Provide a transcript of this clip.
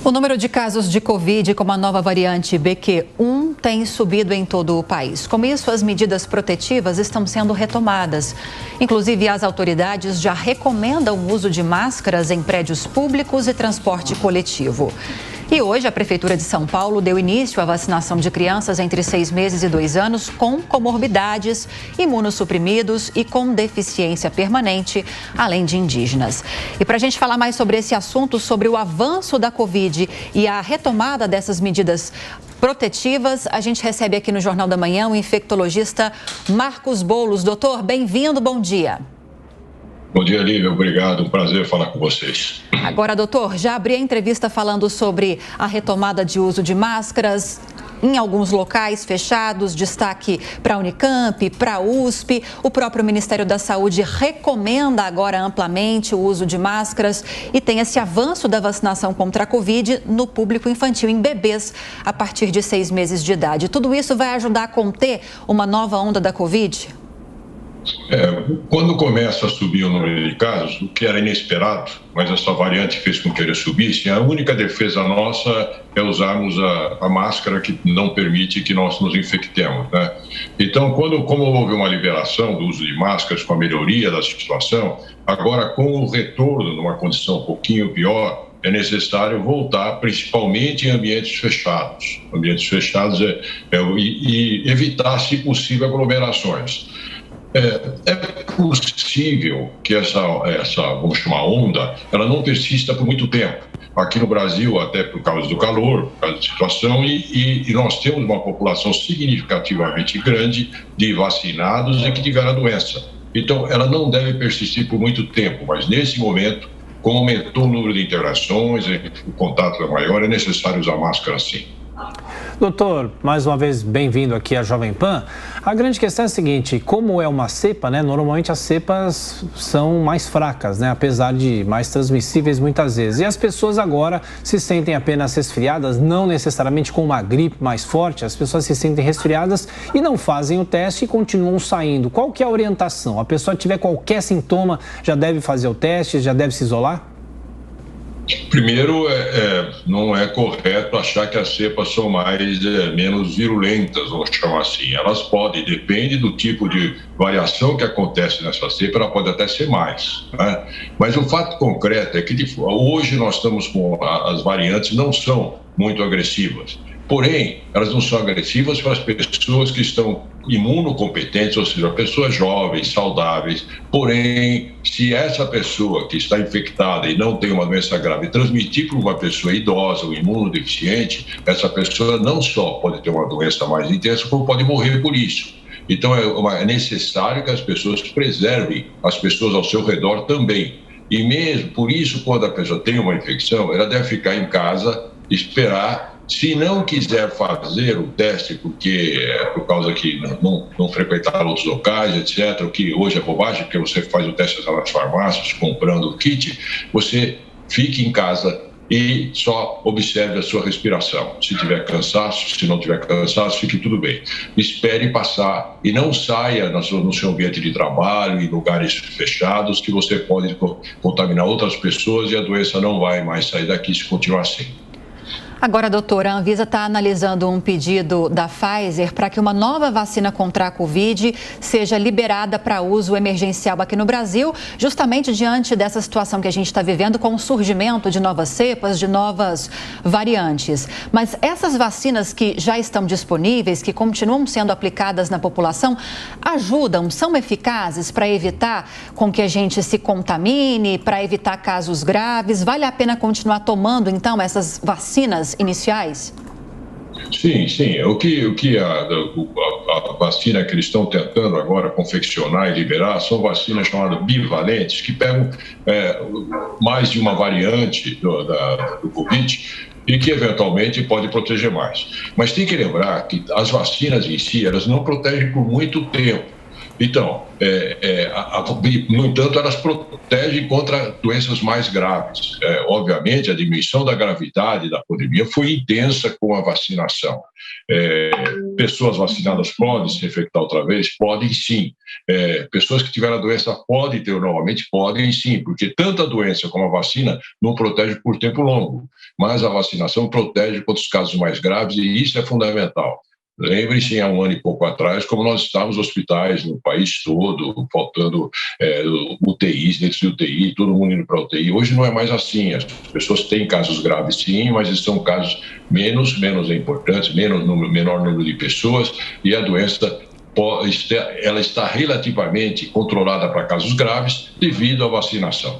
O número de casos de Covid com a nova variante BQ.1 tem subido em todo o país. Com isso, as medidas protetivas estão sendo retomadas. Inclusive, as autoridades já recomendam o uso de máscaras em prédios públicos e transporte coletivo. E hoje, a Prefeitura de São Paulo deu início à vacinação de crianças entre 6 meses e 2 anos com comorbidades, imunossuprimidos e com deficiência permanente, além de indígenas. E para a gente falar mais sobre esse assunto, sobre o avanço da Covid e a retomada dessas medidas protetivas, a gente recebe aqui no Jornal da Manhã o infectologista Marcos Boulos. Doutor, bem-vindo, bom dia. Bom dia, Lívia. Obrigado. Um prazer falar com vocês. Agora, doutor, já abri a entrevista falando sobre a retomada de uso de máscaras em alguns locais fechados, destaque para a Unicamp, para a USP. O próprio Ministério da Saúde recomenda agora amplamente o uso de máscaras e tem esse avanço da vacinação contra a Covid no público infantil, em bebês a partir de 6 meses de idade. Tudo isso vai ajudar a conter uma nova onda da Covid? Quando começa a subir o número de casos, o que era inesperado, mas essa variante fez com que ele subisse, a única defesa nossa é usarmos a máscara que não permite que nós nos infectemos, né? Então, como houve uma liberação do uso de máscaras com a melhoria da situação, agora com o retorno numa condição um pouquinho pior, é necessário voltar, principalmente em ambientes fechados. Ambientes fechados e evitar, se possível, aglomerações. É possível que essa, vamos chamar, onda, ela não persista por muito tempo. Aqui no Brasil, até por causa do calor, por causa da situação, e nós temos uma população significativamente grande de vacinados e que tiveram a doença. Então, ela não deve persistir por muito tempo, mas nesse momento, como aumentou o número de internações, o contato é maior, é necessário usar máscara sim. Doutor, mais uma vez bem-vindo aqui à Jovem Pan. A grande questão é a seguinte, como é uma cepa, né? Normalmente as cepas são mais fracas, né? Apesar de mais transmissíveis muitas vezes. E as pessoas agora se sentem apenas resfriadas, não necessariamente com uma gripe mais forte. As pessoas se sentem resfriadas e não fazem o teste e continuam saindo. Qual que é a orientação? A pessoa tiver qualquer sintoma, já deve fazer o teste, já deve se isolar? Primeiro, não é correto achar que as cepas são menos virulentas, vamos chamar assim. Elas podem, depende do tipo de variação que acontece nessa cepa, ela pode até ser mais, né? Mas o fato concreto é que hoje nós estamos com as variantes não são muito agressivas. Porém, elas não são agressivas para as pessoas que estão imunocompetentes, ou seja, pessoas jovens, saudáveis. Porém, se essa pessoa que está infectada e não tem uma doença grave transmitir para uma pessoa idosa ou imunodeficiente, essa pessoa não só pode ter uma doença mais intensa, como pode morrer por isso. Então, é necessário que as pessoas preservem as pessoas ao seu redor também. E mesmo por isso, quando a pessoa tem uma infecção, ela deve ficar em casa, esperar. Se não quiser fazer o teste, por causa que não frequentar outros locais, etc., o que hoje é bobagem, porque você faz o teste nas farmácias, comprando o kit, você fique em casa e só observe a sua respiração. Se tiver cansaço, se não tiver cansaço, fique tudo bem. Espere passar e não saia no seu ambiente de trabalho, em lugares fechados, que você pode contaminar outras pessoas e a doença não vai mais sair daqui se continuar assim. Agora, doutora, a Anvisa está analisando um pedido da Pfizer para que uma nova vacina contra a Covid seja liberada para uso emergencial aqui no Brasil, justamente diante dessa situação que a gente está vivendo com o surgimento de novas cepas, de novas variantes. Mas essas vacinas que já estão disponíveis, que continuam sendo aplicadas na população, ajudam, são eficazes para evitar com que a gente se contamine, para evitar casos graves? Vale a pena continuar tomando, então, essas vacinas iniciais? Sim. A vacina que eles estão tentando agora confeccionar e liberar são vacinas chamadas bivalentes, que pegam mais de uma variante do Covid e que eventualmente pode proteger mais. Mas tem que lembrar que as vacinas em si, elas não protegem por muito tempo. Então, no entanto, elas protegem contra doenças mais graves. Obviamente, a diminuição da gravidade da pandemia foi intensa com a vacinação. Pessoas vacinadas podem se infectar outra vez? Podem sim. Pessoas que tiveram a doença podem ter novamente? Podem sim, porque tanto a doença como a vacina não protege por tempo longo, mas a vacinação protege contra os casos mais graves e isso é fundamental. Lembre-se, há um ano e pouco atrás, como nós estávamos em hospitais no país todo, faltando UTIs, dentro de UTI, todo mundo indo para UTI. Hoje não é mais assim. As pessoas têm casos graves, sim, mas são casos menos importantes, menor número de pessoas, e a doença ela está relativamente controlada para casos graves devido à vacinação.